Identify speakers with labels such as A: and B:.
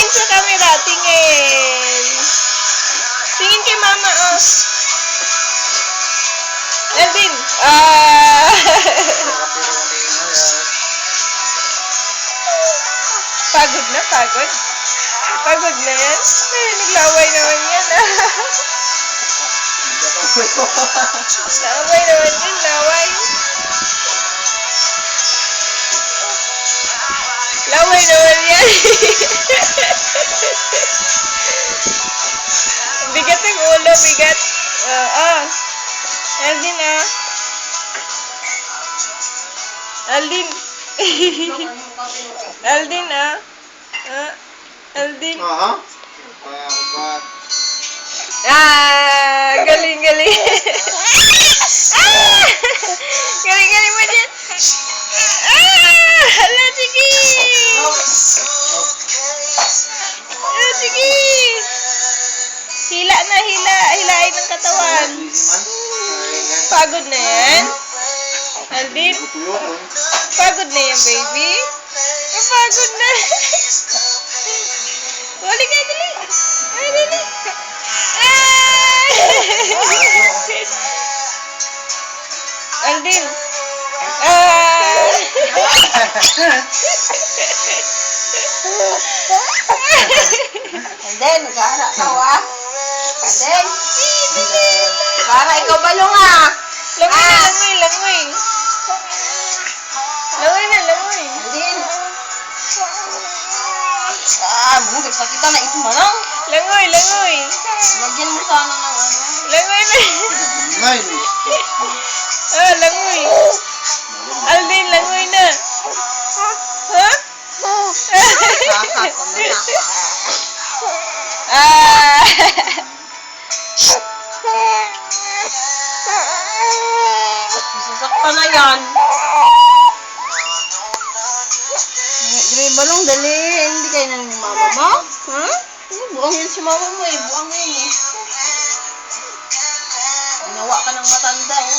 A: Tingin sa camera, tingin. Tingin kay mama, oh. Eldin. Pagod na, pagod. Pagod na yan. Ay, naglaway naman yan, Laway naman yan, laway. Laway naman yan. Bigat ang ulo, bigat. Eldin, Eldin. Eldin, Eldin. Galing, galing. Galing, galing mo dyan. Hala, sige. Hala, sige. Hila na, hila. Hilain ng katawan. Pagod na yan. Eldin. Pagod na yan, baby. Pagod na. Wali ka, dali. Ay, dali. Eldin.
B: Eldin, nagkara ka, Eldin. Nagkara, ikaw balong,
A: Langoy na, langoy, langoy. Langoy na, langoy.
B: Eldin. Bukit sa kita na ito manang.
A: Langoy, langoy.
B: Lagyan mo sana ng ano.
A: Langoy na. Langoy. Aldin, langoy na. Ha?
B: Sasaktan na yan. Dali, balong, dali. Hindi kayo nang mama mo? Ha? Buang yan si mama mo eh. Buang yan eh. Ginawa ka ng matanda eh.